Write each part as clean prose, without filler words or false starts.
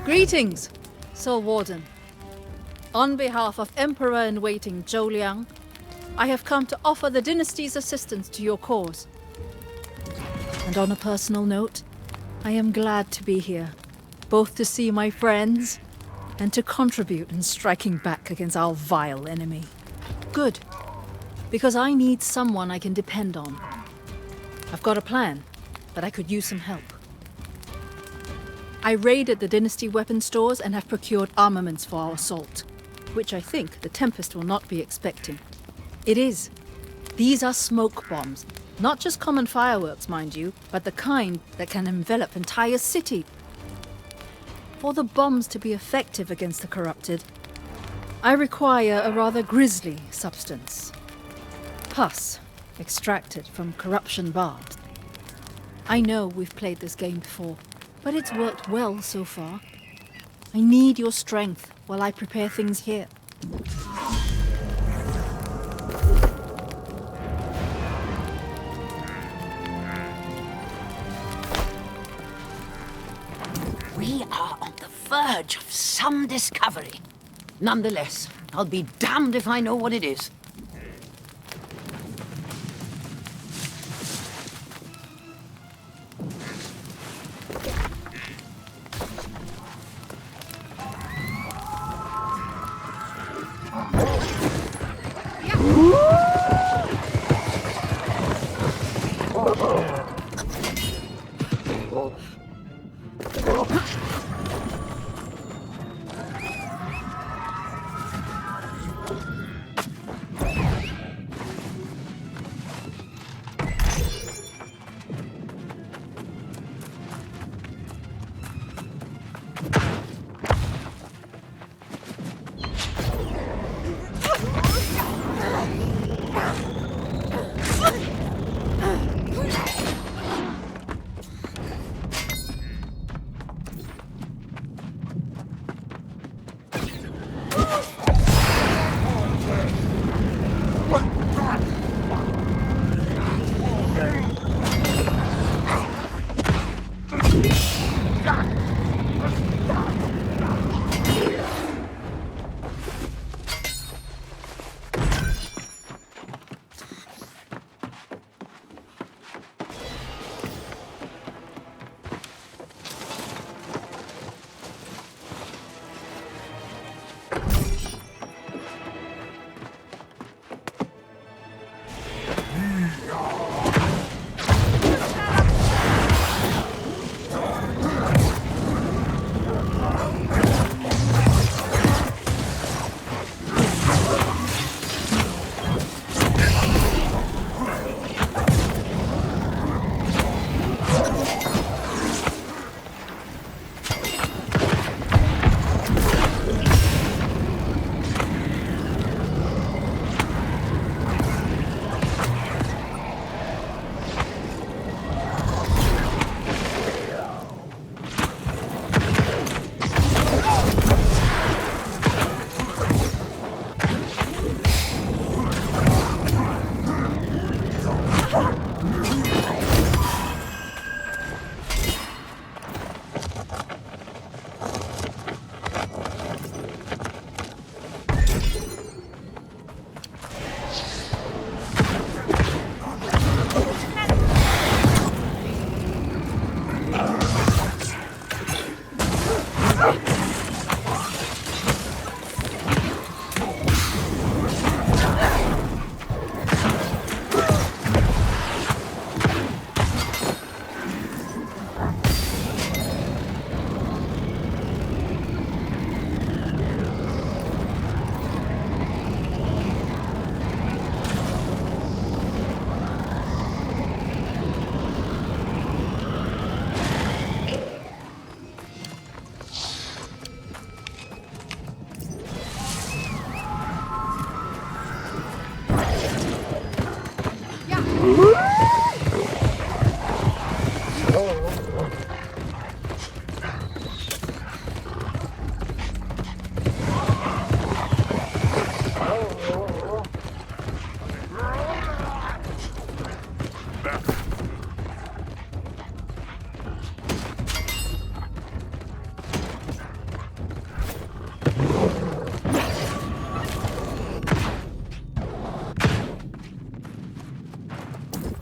Greetings, Sir Warden. On behalf of Emperor-in-Waiting Zhou Liang, I have come to offer the dynasty's assistance to your cause. And on a personal note, I am glad to be here, both to see my friends and to contribute in striking back against our vile enemy. Good, because I need someone I can depend on. I've got a plan, but I could use some help. I raided the Dynasty weapon stores and have procured armaments for our assault, which I think the Tempest will not be expecting. It is. These are smoke bombs, Not just common fireworks, mind you, but the kind that can envelop entire city. For the bombs to be effective against the corrupted, I require a rather grisly substance. Pus, extracted from corruption barbs. I know we've played this game before, but it's worked well so far. I need your strength while I prepare things here. We are on the verge of some discovery. Nonetheless, I'll be damned if I know what it is.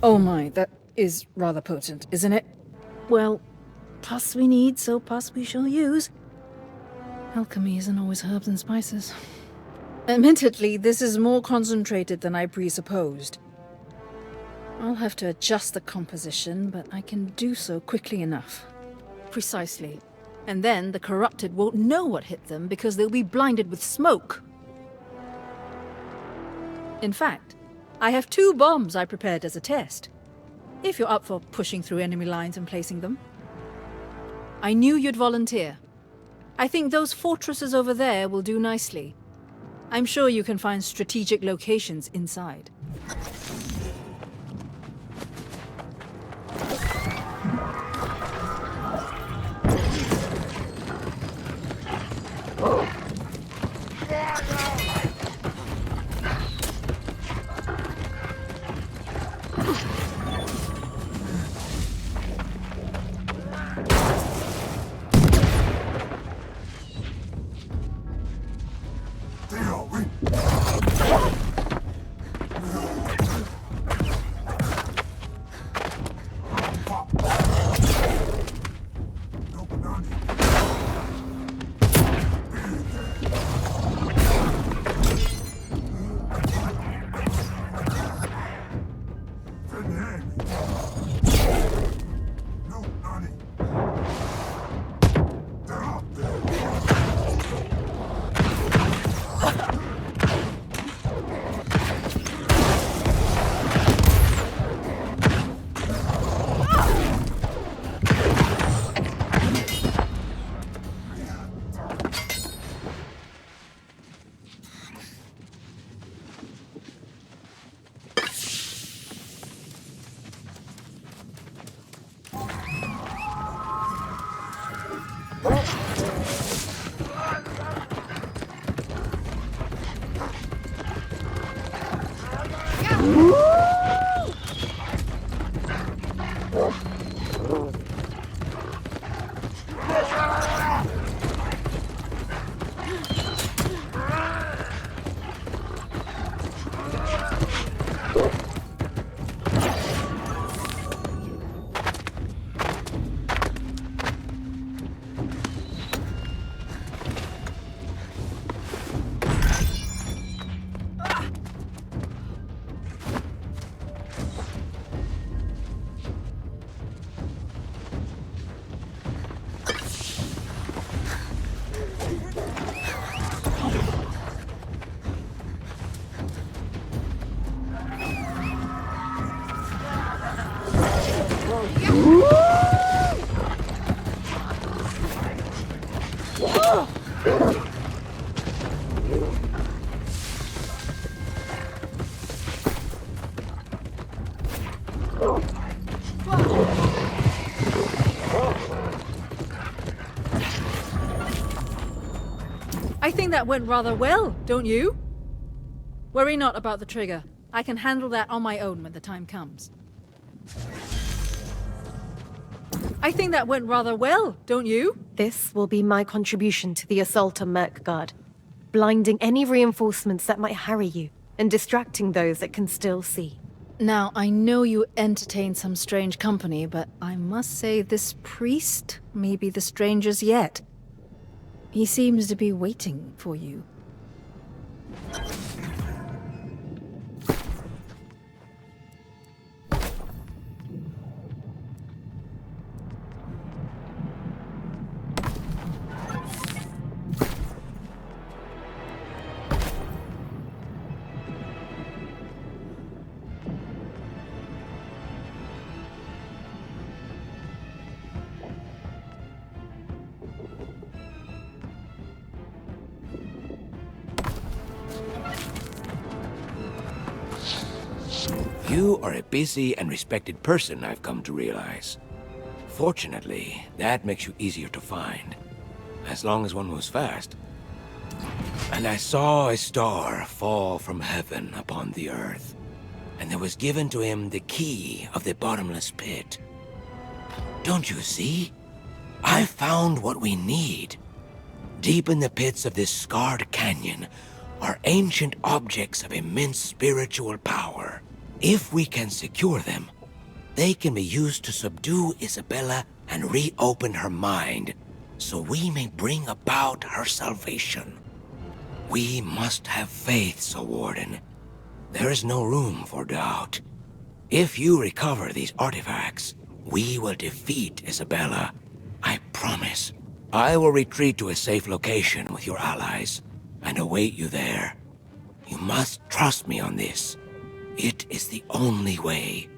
Oh my, that is rather potent, isn't it? Well, pus we need, so pus we shall use. Alchemy isn't always herbs and spices. Admittedly, this is more concentrated than I presupposed. I'll have to adjust the composition, but I can do so quickly enough. Precisely. And then the corrupted won't know what hit them because they'll be blinded with smoke. In fact, I have 2 bombs I prepared as a test. if you're up for pushing through enemy lines and placing them. I knew you'd volunteer. I think those fortresses over there will do nicely. I'm sure you can find strategic locations inside. I think that went rather well, don't you? Worry not about the trigger. I can handle that on my own when the time comes. I think that went rather well, don't you? This will be my contribution to the assault on Merkgard, blinding any reinforcements that might harry you, and distracting those that can still see. Now, I know you entertain some strange company, but I must say this priest may be the strangest yet. He seems to be waiting for you. You are a busy and respected person, I've come to realize. Fortunately, that makes you easier to find, as long as one moves fast. And I saw a star fall from heaven upon the earth, and there was given to him the key of the bottomless pit. Don't you see? I found what we need. Deep in the pits of this scarred canyon are ancient objects of immense spiritual power. If we can secure them, they can be used to subdue Isabella and reopen her mind, so we may bring about her salvation. We must have faith, Sir Warden. There is no room for doubt. If you recover these artifacts, we will defeat Isabella. I promise. I will retreat to a safe location with your allies and await you there. You must trust me on this. It is the only way.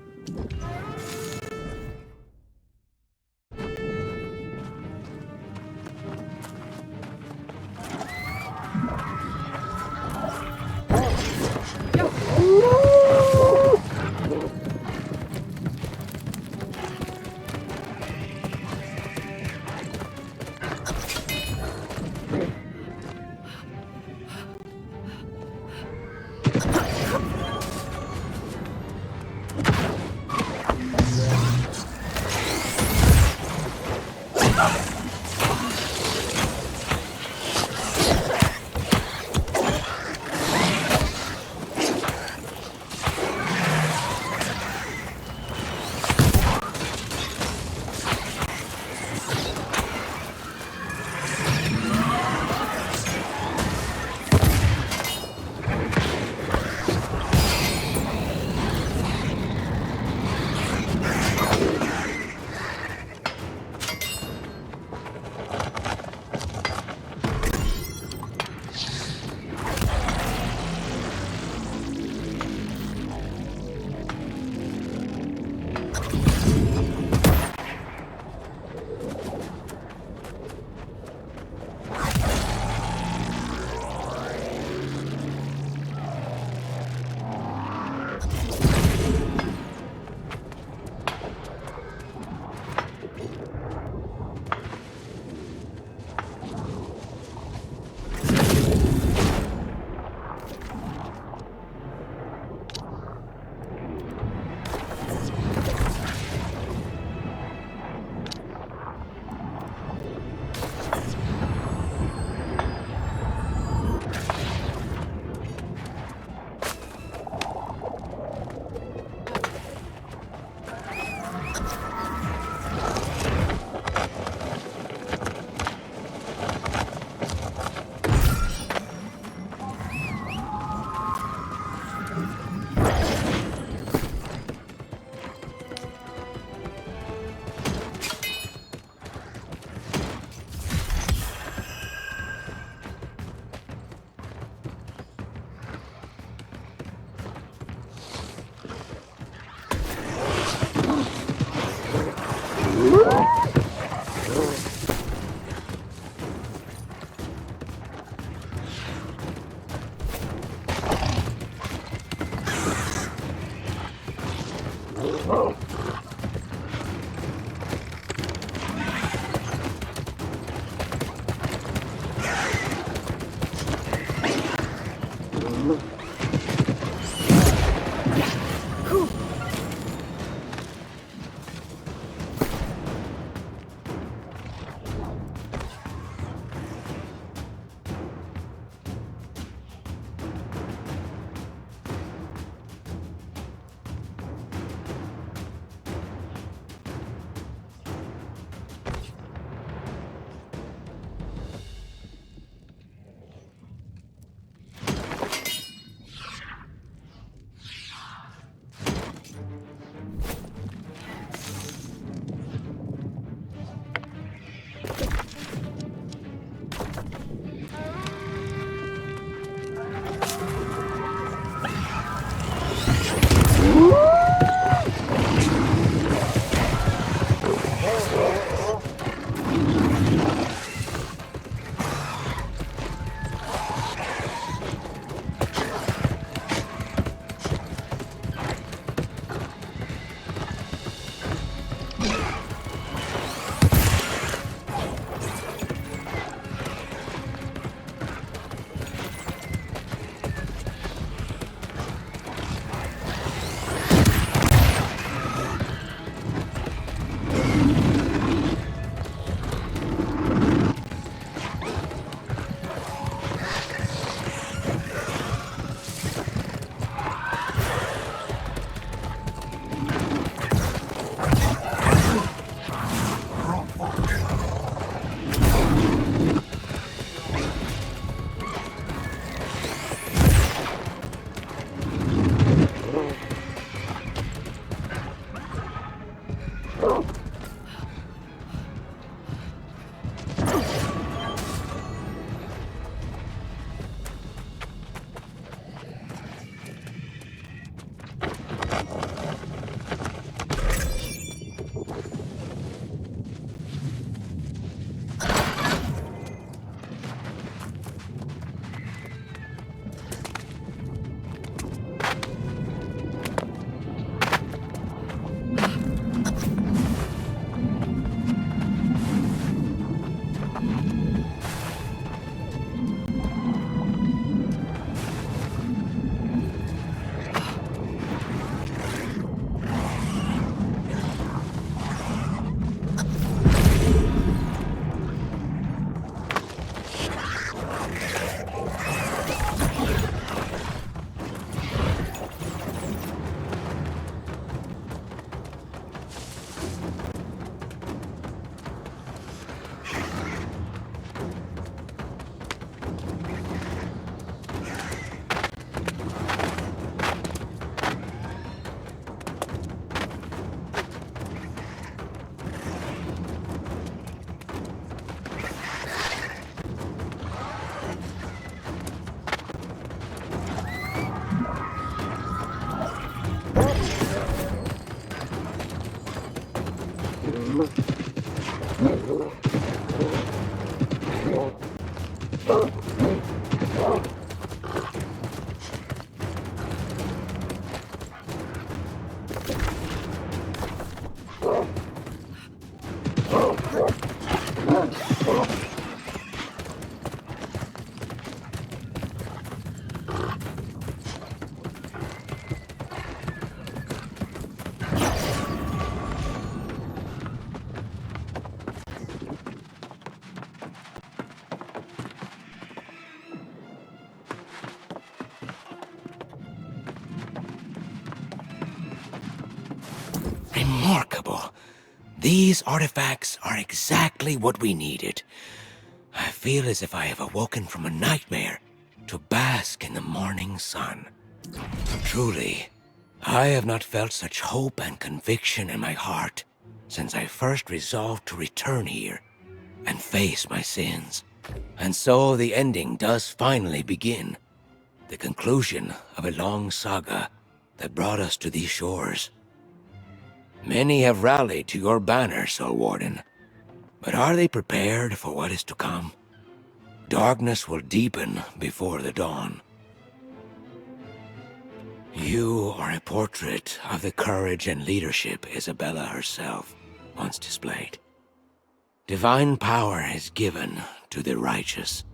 Remarkable. These artifacts are exactly what we needed. I feel as if I have awoken from a nightmare to bask in the morning sun. Truly, I have not felt such hope and conviction in my heart since I first resolved to return here and face my sins. And so the ending does finally begin. The conclusion of a long saga that brought us to these shores. Many have rallied to your banner, Soul Warden. But are they prepared for what is to come? Darkness will deepen before the dawn. You are a portrait of the courage and leadership Isabella herself once displayed. Divine power is given to the righteous.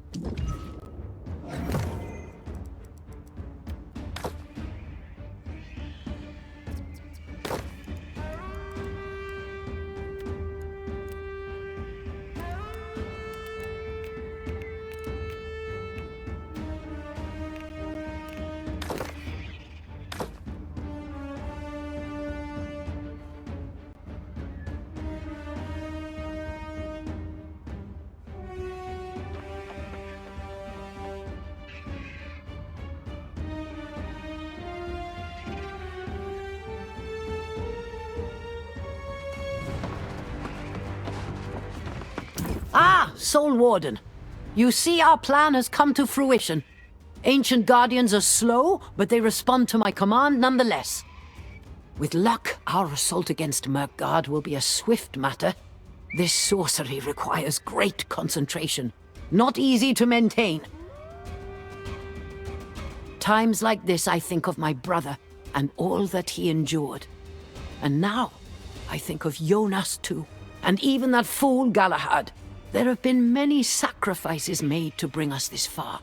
Ah, Soul Warden. You see our plan has come to fruition. Ancient Guardians are slow, but they respond to my command nonetheless. With luck, our assault against Mirkgard will be a swift matter. This sorcery requires great concentration. Not easy to maintain. Times like this I think of my brother and all that he endured. And now, I think of Jonas too, and even that fool Galahad. There have been many sacrifices made to bring us this far.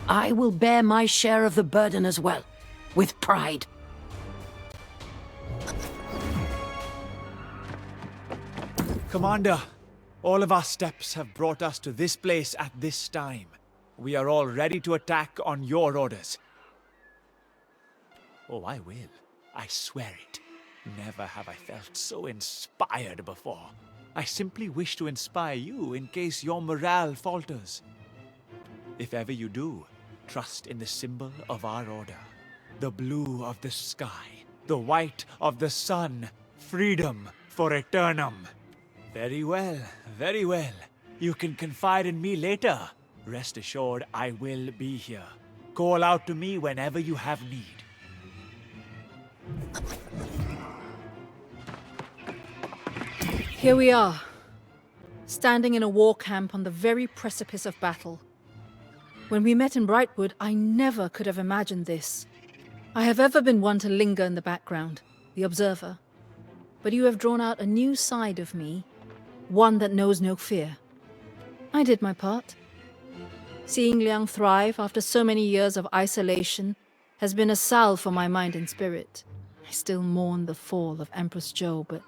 I will bear my share of the burden as well, with pride. Commander, all of our steps have brought us to this place at this time. We are all ready to attack on your orders. Oh, I will. I swear it. Never have I felt so inspired before. I simply wish to inspire you in case your morale falters. If ever you do, trust in the symbol of our order. The blue of the sky, the white of the sun, freedom for Aeternum. Very well, very well. You can confide in me later. Rest assured, I will be here. Call out to me whenever you have need. Here we are, standing in a war camp on the very precipice of battle. When we met in Brightwood, I never could have imagined this. I have ever been one to linger in the background, the observer. But you have drawn out a new side of me, one that knows no fear. I did my part. Seeing Liang thrive after so many years of isolation has been a salve for my mind and spirit. I still mourn the fall of Empress Jo, but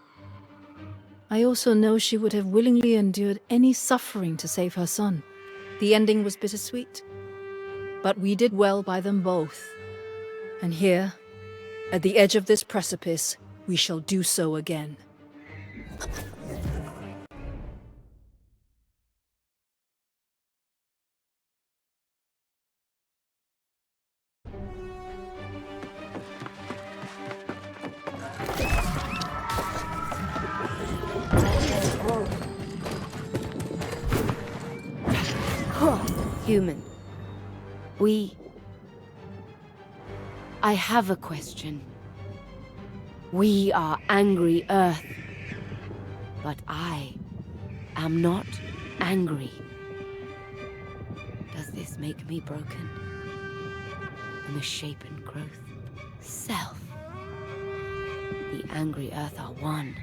I also know she would have willingly endured any suffering to save her son. The ending was bittersweet, but we did well by them both. And here, at the edge of this precipice, we shall do so again. Human. I have a question. We are angry Earth. But I am not angry. Does this make me broken? A misshapen growth? Self? The angry earth are one.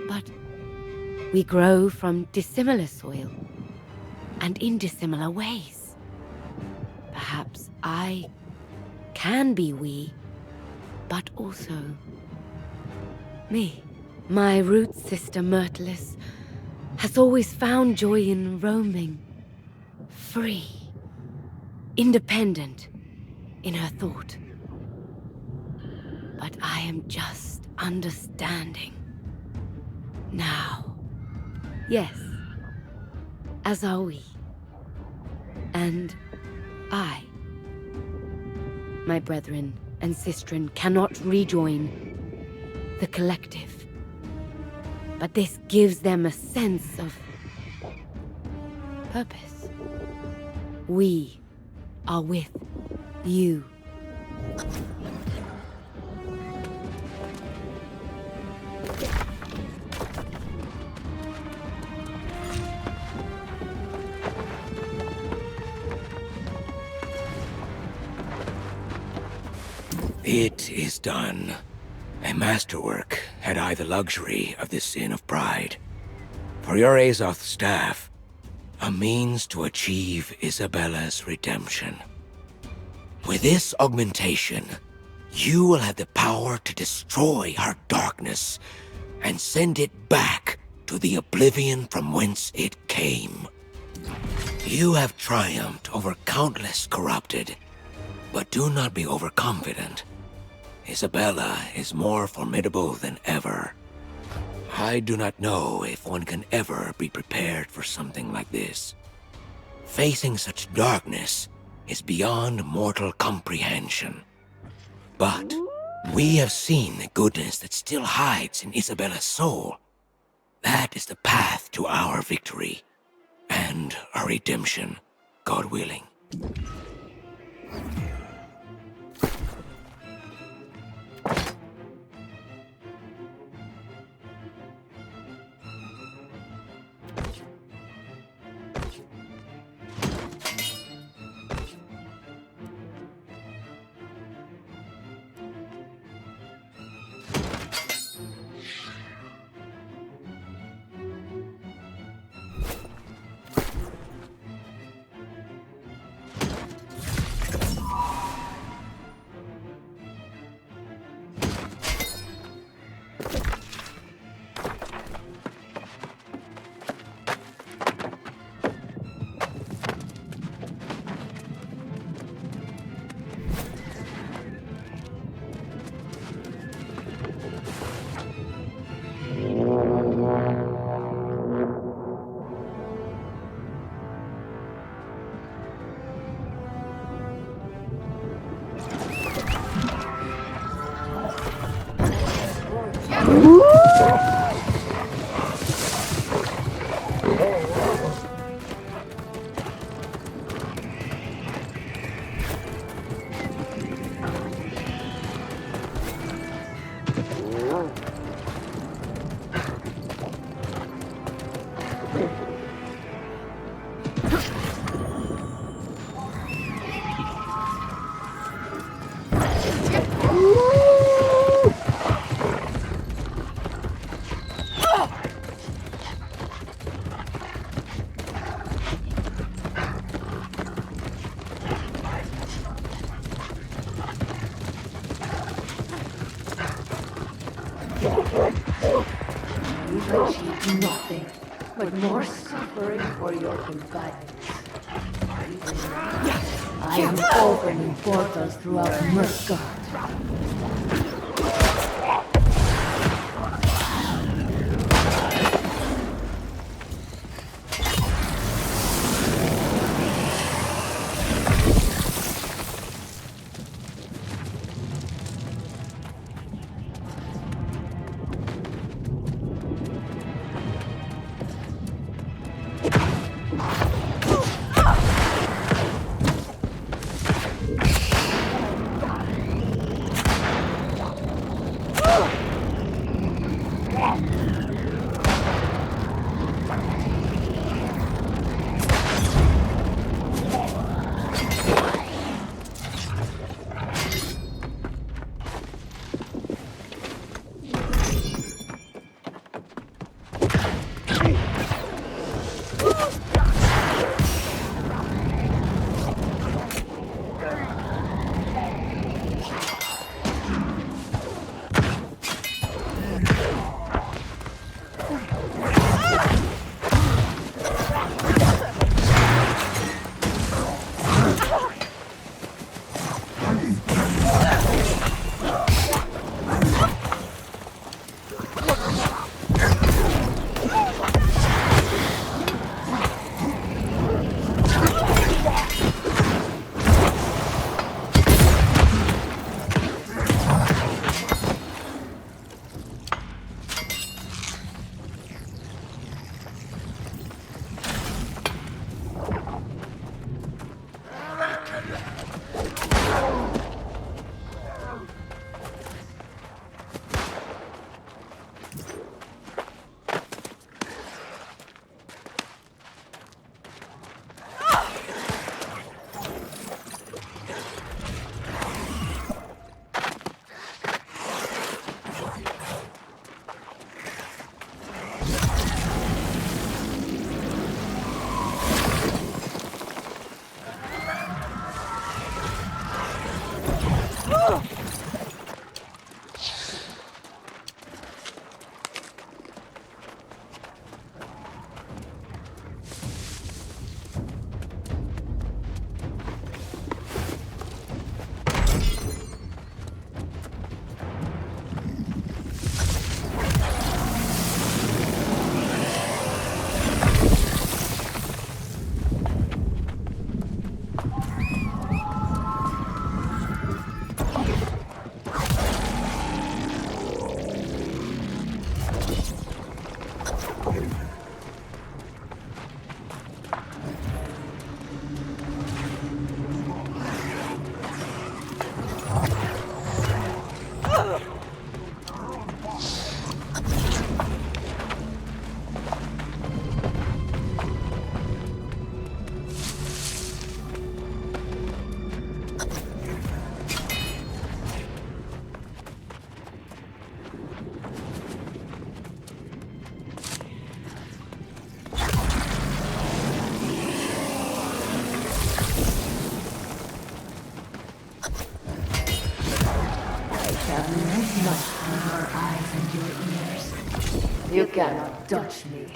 But we grow from dissimilar soil, and in dissimilar ways. Perhaps I can be we, but also me. My root sister Myrtilus has always found joy in roaming, free, independent in her thought. But I am just understanding now. Yes, as are we. And I. My brethren and sistren cannot rejoin the collective. But this gives them a sense of purpose. We are with you. It is done. A masterwork, had I the luxury of this sin of pride. For your Azoth staff, a means to achieve Isabella's redemption. With this augmentation, you will have the power to destroy her darkness and send it back to the oblivion from whence it came. You have triumphed over countless corrupted, but do not be overconfident. Isabella is more formidable than ever. I do not know if one can ever be prepared for something like this. Facing such darkness is beyond mortal comprehension. But we have seen the goodness that still hides in Isabella's soul. That is the path to our victory, and our redemption, God willing. Nothing but more suffering for your companions. I am opening portals throughout Mirkgard. eyes and your ears. You cannot touch me.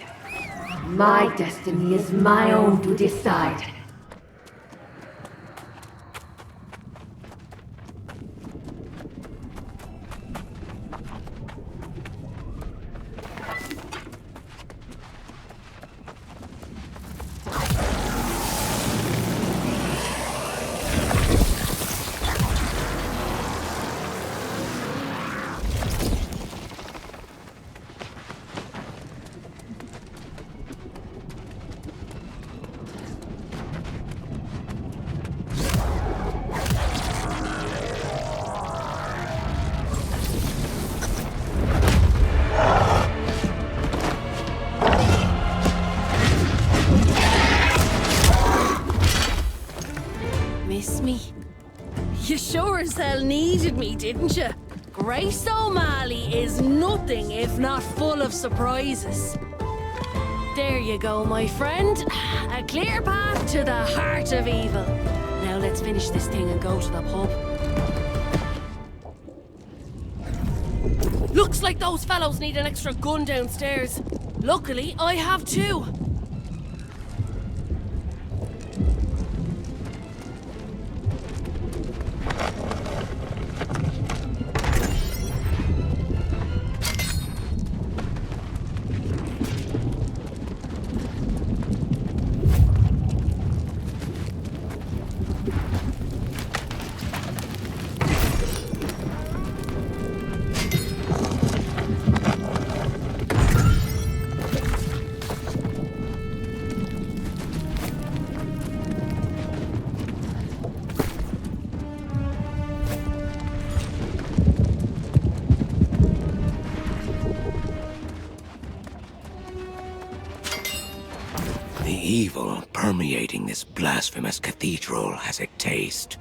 My destiny is my own to decide. Miss me? You sure as hell needed me, didn't you? Grace O'Malley is nothing if not full of surprises. There you go, my friend. A clear path to the heart of evil. Now let's finish this thing and go to the pub. Looks like those fellows need an extra gun downstairs. Luckily, I have two. The evil permeating this blasphemous cathedral has a taste.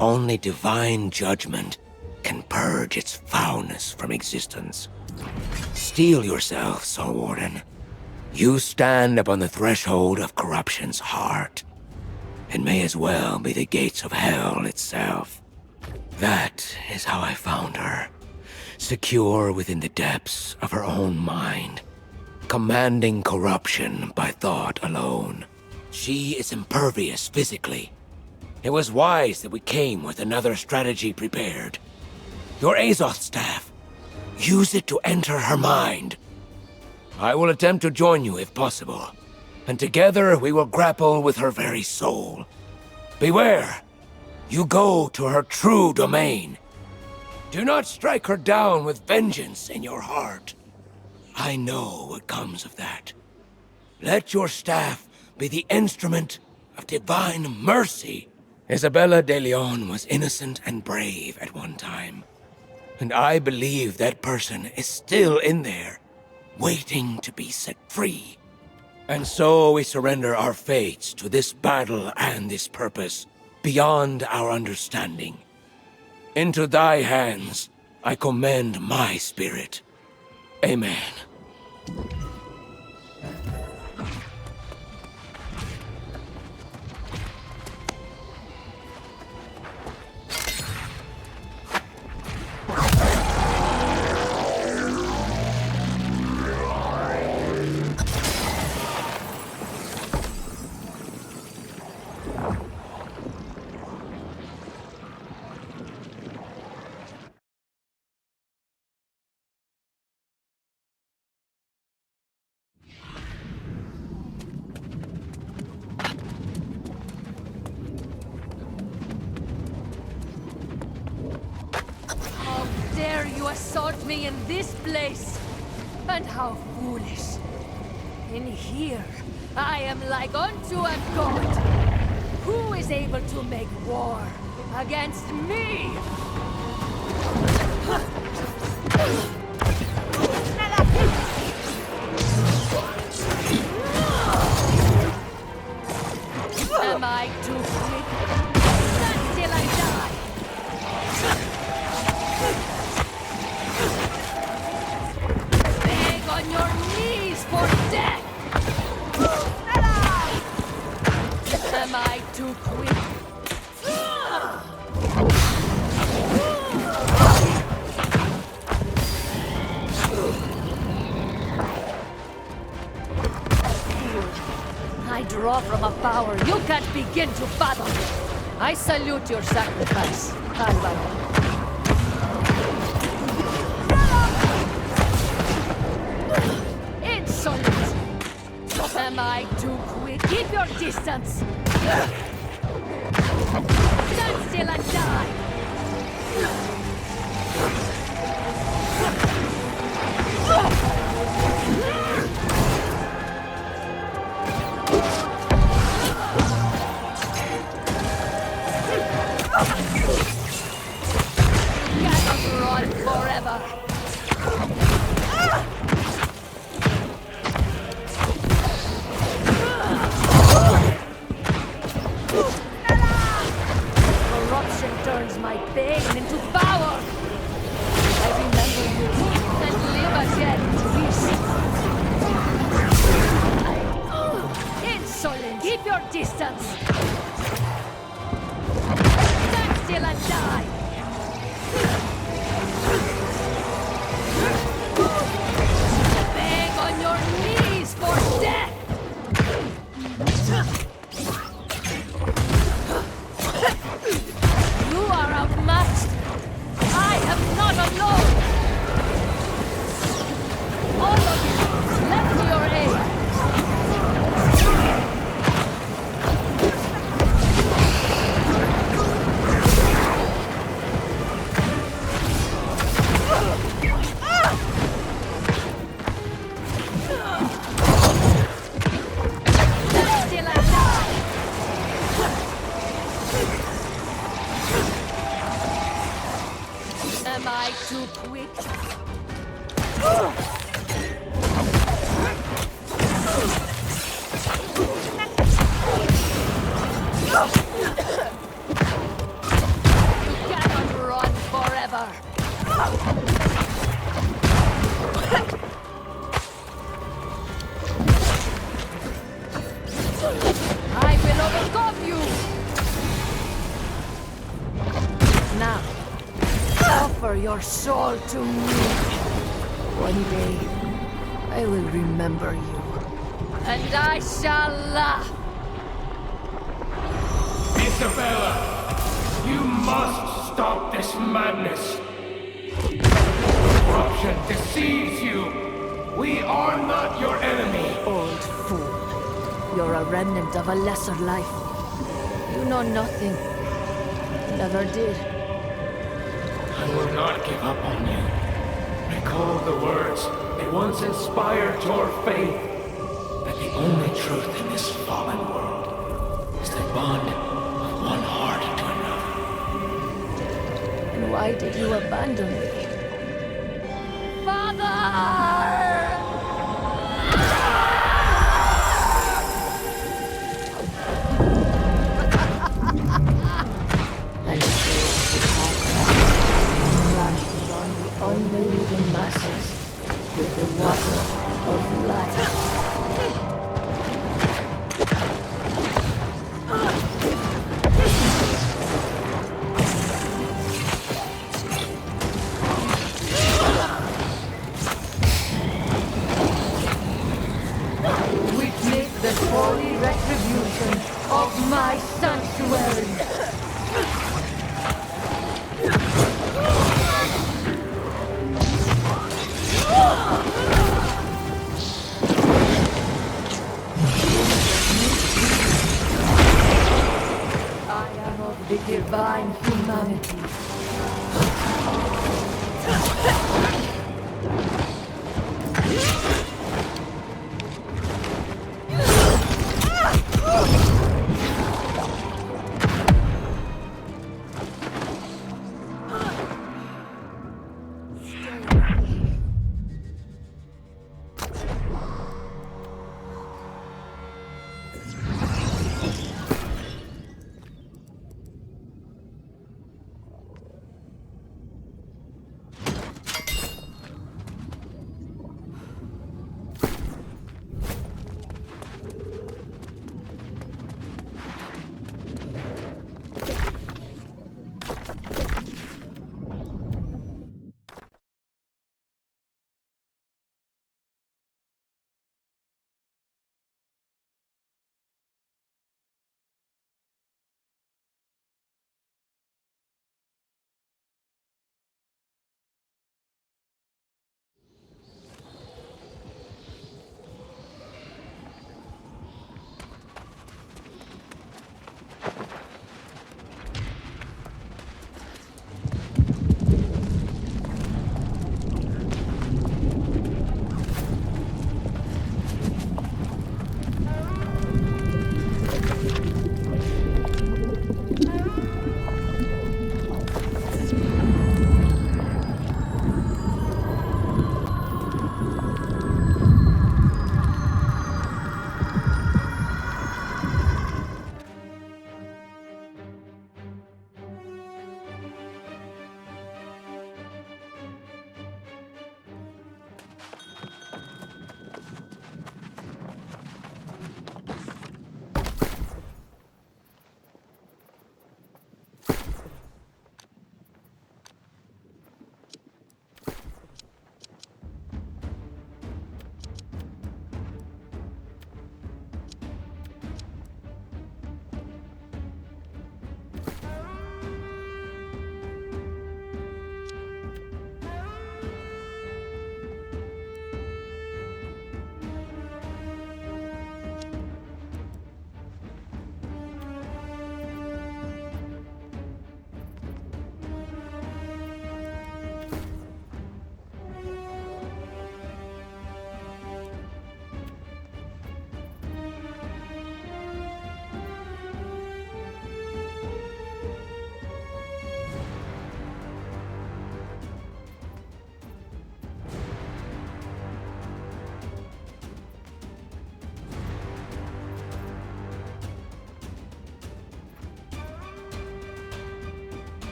Only divine judgment can purge its foulness from existence. Steel yourself, Soul Warden. You stand upon the threshold of corruption's heart. It may as well be the gates of hell itself. That is how I found her. Secure within the depths of her own mind. Commanding corruption by thought alone. She is impervious physically. It was wise that we came with another strategy prepared. Your Azoth staff. Use it to enter her mind. I will attempt to join you if possible, and together we will grapple with her very soul. Beware! You go to her true domain. Do not strike her down with vengeance in your heart. I know what comes of that. Let your staff be the instrument of divine mercy. Isabella de Leon was innocent and brave at one time. And I believe that person is still in there, waiting to be set free. And so we surrender our fates to this battle and this purpose, beyond our understanding. Into thy hands, I commend my spirit. Amen. Dare you assault me in this place? And how foolish. In here, I am like unto a god. Who is able to make war against me? Am I too quick? Not till I die. Beg on your knees for death! Am I too quick? draw from a power you can't begin to fathom. I salute your sacrifice, Alvaro. Insolent! Am I too quick? Keep your distance! Stand still and die! Cannot run forever! Corruption turns my pain into power! I remember you and live again in peace. Insolent! Keep your distance! Stand still and die! Beg on your knees for death! You are outmatched! I am not alone! All of you, lend me your aid! Stand still and die! Am I too quick? You cannot run forever. I will overcome you. Now, offer your soul to me. One day, I will remember you. And I shall laugh. Isabella, you must stop this madness. Corruption deceives you. We are not your enemy. Old fool. You're a remnant of a lesser life. You know nothing. Never did. I will not give up on you. Recall the words that once inspired your faith. That the only truth in this fallen world is the bond of one heart to another. And why did you abandon me? Father! And so, on the unbelieving masses with the water of life.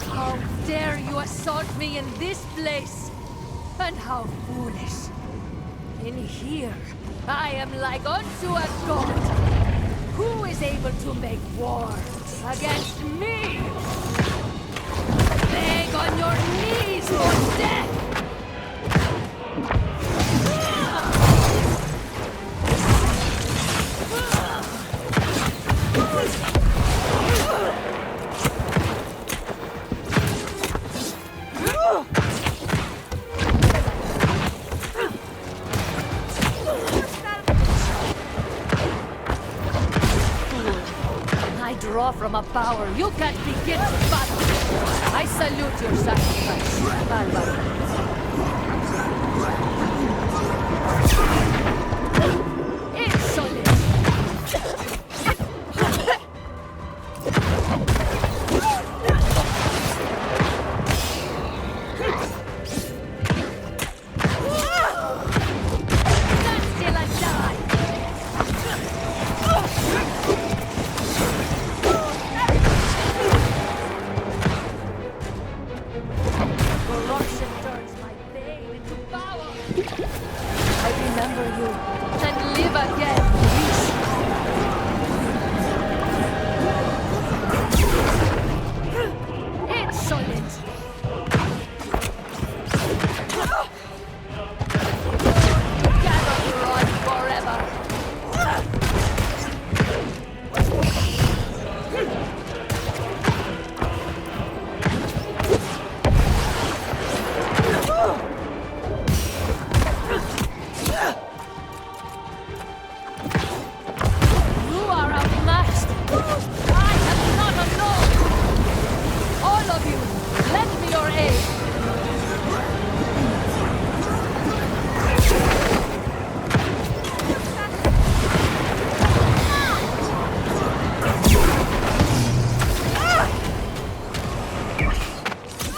How dare you assault me in this place? And how foolish. In here, I am like unto a god. Who is able to make war against me? Beg on your knees for death! Draw from a power you can't begin to fathom. I salute your sacrifice, Barbara. Insolent! Stand still and die! Corruption turns my pain into power. I remember you and live again. Insolent! You cannot run forever. You are outmatched. I am not alone. All of you, lend me your aid.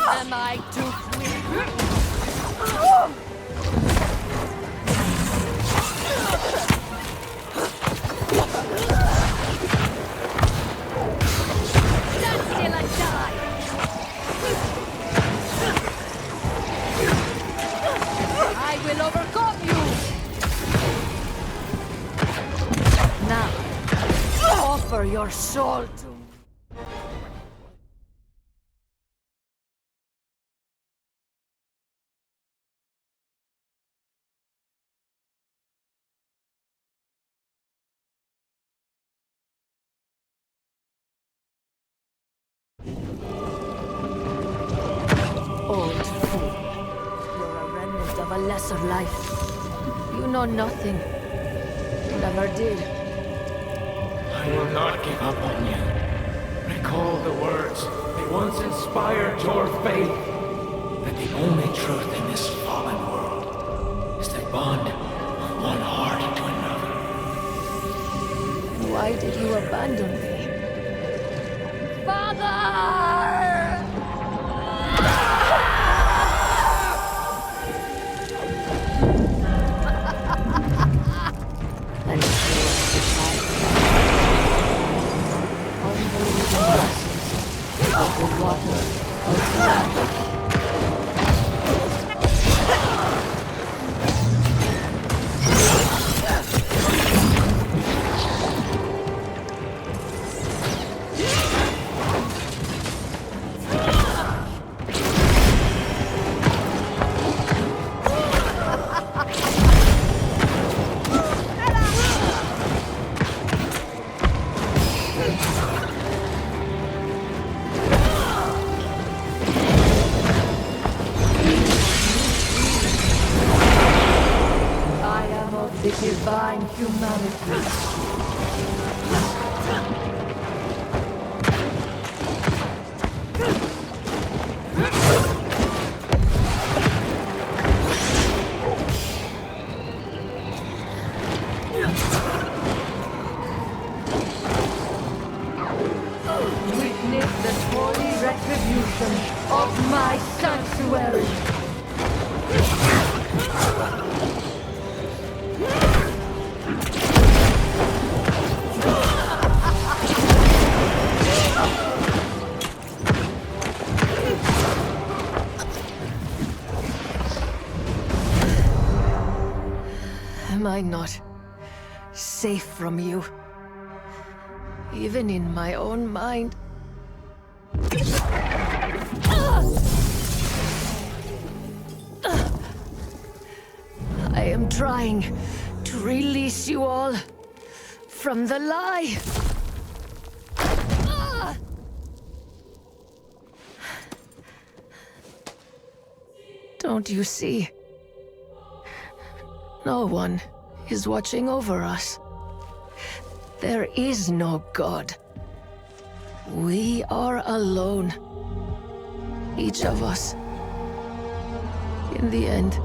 Am I too quick? Stand still and die! I will overcome you! Now, offer your soul to me. Old fool. You're a remnant of a lesser life. You know nothing. You never did. I will not give up on you. Recall the words that once inspired your faith. That the only truth in this fallen world is the bond of one heart to another. Why did you abandon me? Father! And unbelieving blessings of the water of life. the divine humanity. Witness the holy retribution of my sanctuary. Am I not safe from you? Even in my own mind. I am trying to release you all from the lie. Don't you see? No one is watching over us. There is no God. We are alone. Each of us. In the end.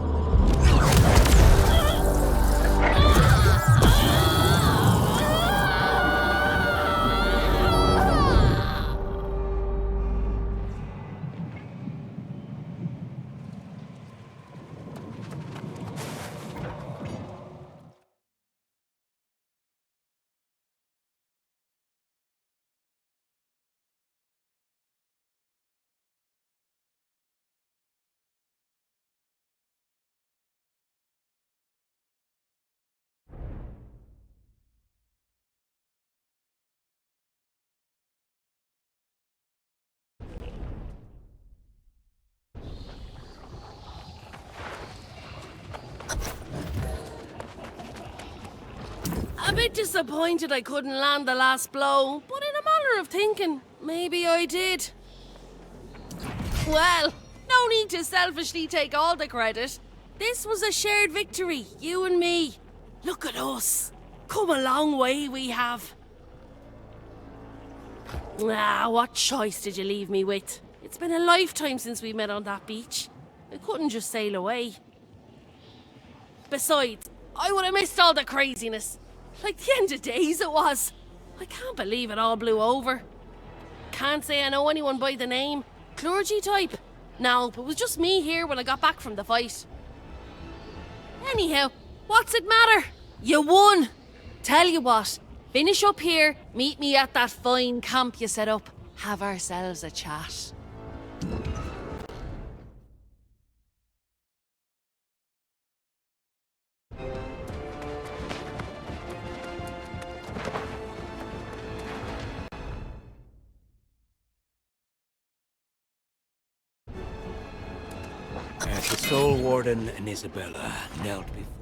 A bit disappointed I couldn't land the last blow, but in a manner of thinking, maybe I did. Well, no need to selfishly take all the credit. This was a shared victory, you and me. Look at us. Come a long way we have. Ah, what choice did you leave me with? It's been a lifetime since we met on that beach. I couldn't just sail away. Besides, I would have missed all the craziness. Like the end of days it was. I can't believe it all blew over. Can't say I know anyone by the name. Clergy type. No, but it was just me here when I got back from the fight. Anyhow, what's it matter? You won. Tell you what, finish up here, meet me at that fine camp you set up. Have ourselves a chat. As the Soul Warden and Isabella knelt before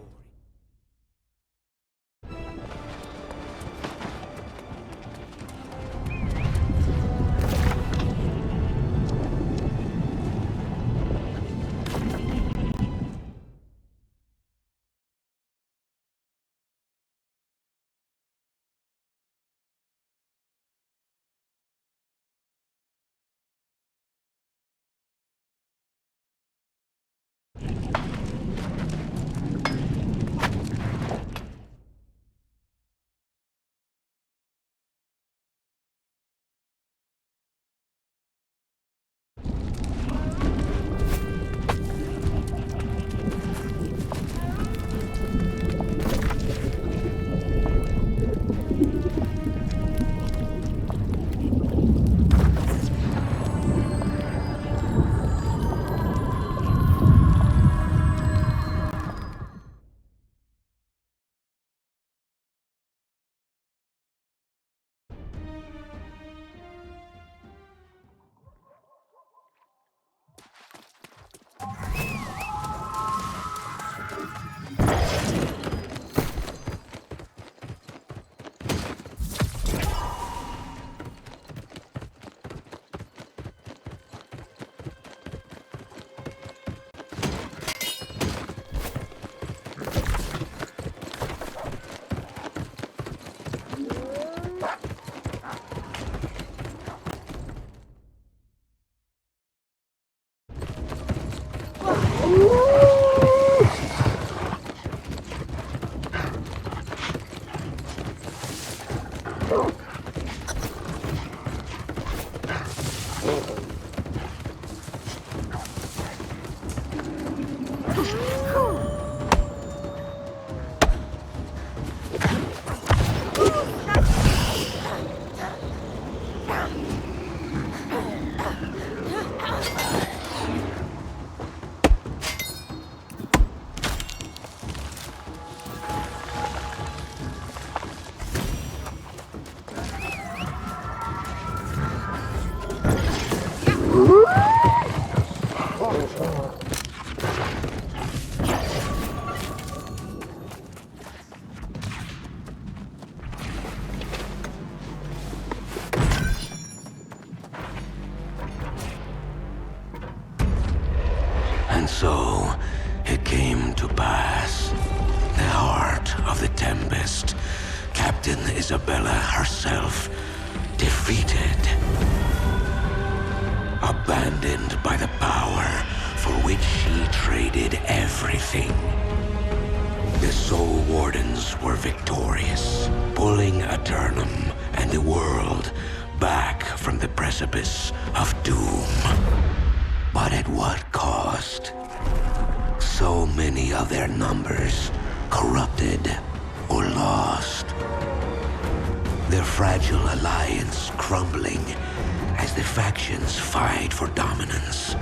So, it came to pass. The heart of the Tempest, Captain Isabella herself, defeated. Abandoned by the power for which she traded everything. The Soul Wardens were victorious, pulling Aeternum and the world back from the precipice of doom. But at what cost? So many of their numbers corrupted or lost. Their fragile alliance crumbling as the factions fight for dominance.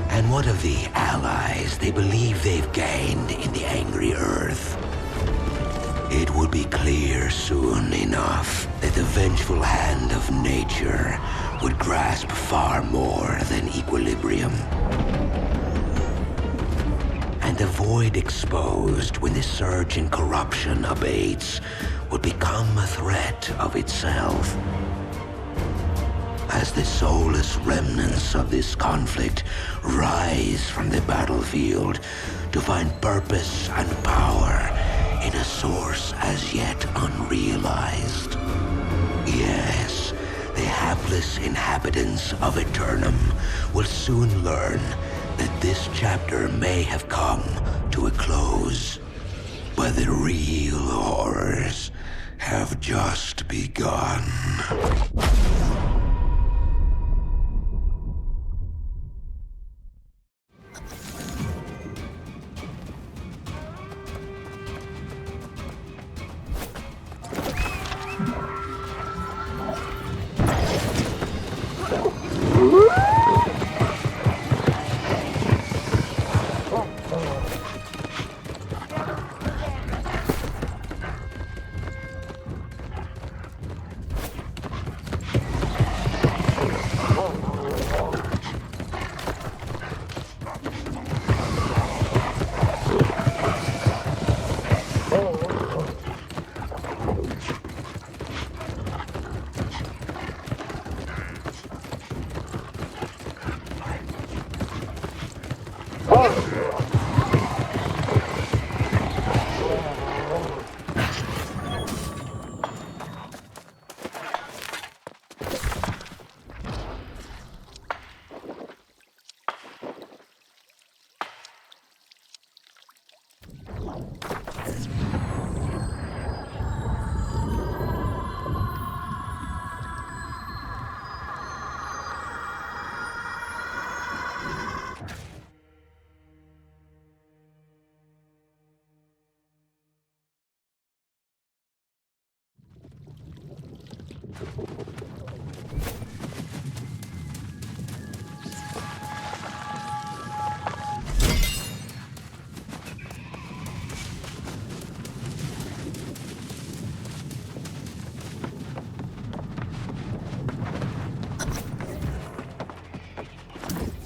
And what of the allies they believe they've gained in the angry Earth? It would be clear soon enough that the vengeful hand of nature would grasp far more than equilibrium. And the void exposed when the surge in corruption abates would become a threat of itself. As the soulless remnants of this conflict rise from the battlefield to find purpose and power in a source as yet unrealized. Yes, the hapless inhabitants of Aeternum will soon learn that this chapter may have come to a close, but the real horrors have just begun.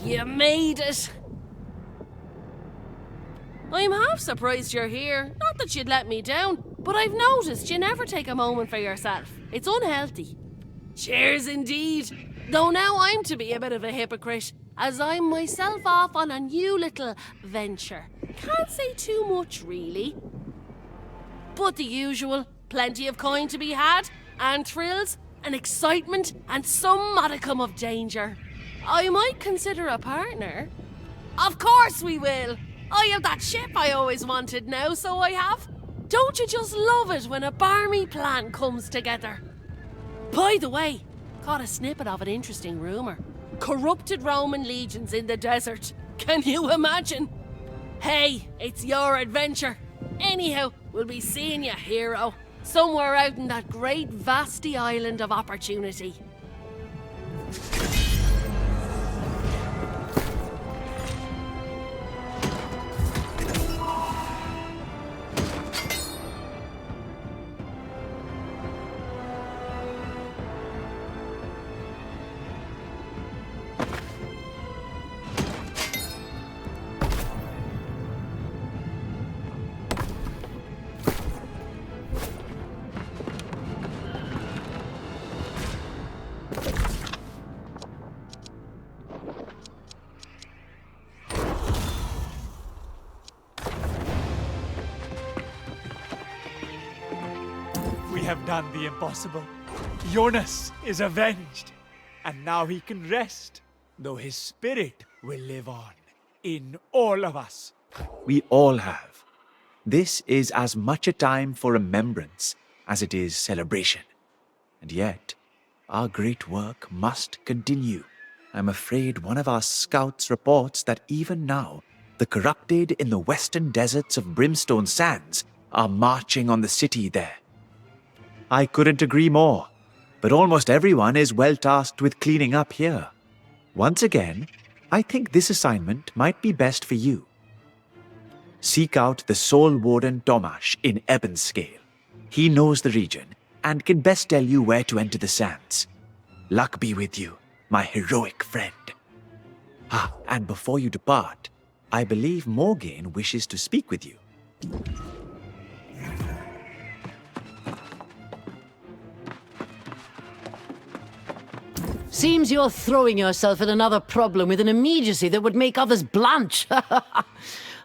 You made it! I'm half surprised you're here. Not that you'd let me down, but I've noticed you never take a moment for yourself. It's unhealthy. Cheers indeed. Though now I'm to be a bit of a hypocrite, as I'm myself off on a new little venture. Can't say too much, really. But the usual. Plenty of coin to be had, and thrills, and excitement, and some modicum of danger. I might consider a partner. Of course we will! I have that ship I always wanted now, so I have. Don't you just love it when a barmy plan comes together? By the way, caught a snippet of an interesting rumour. Corrupted Roman legions in the desert. Can you imagine? Hey, it's your adventure. Anyhow, we'll be seeing you, hero. Somewhere out in that great vasty island of opportunity. have done the impossible. Jonas is avenged, and now he can rest, though his spirit will live on, in all of us. We all have. This is as much a time for remembrance as it is celebration. And yet, our great work must continue. I'm afraid one of our scouts reports that even now, the corrupted in the western deserts of Brimstone Sands are marching on the city there. I couldn't agree more, but almost everyone is well tasked with cleaning up here. Once again, I think this assignment might be best for you. Seek out the Soul Warden Tomasz in Ebonscale. He knows the region and can best tell you where to enter the sands. Luck be with you, my heroic friend. And before you depart, I believe Morgaine wishes to speak with you. Seems you're throwing yourself at another problem with an immediacy that would make others blanch.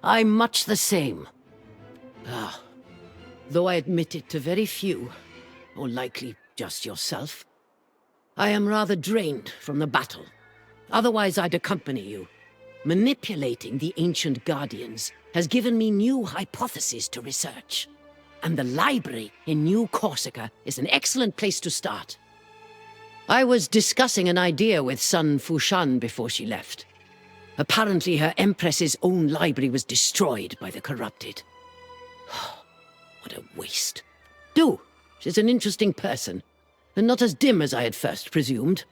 I'm much the same. Though I admit it to very few, or likely just yourself, I am rather drained from the battle. Otherwise I'd accompany you. Manipulating the ancient guardians has given me new hypotheses to research. And the library in New Corsica is an excellent place to start. I was discussing an idea with Sun Fushan before she left. Apparently her Empress's own library was destroyed by the corrupted. What a waste. She's an interesting person, and not as dim as I had first presumed.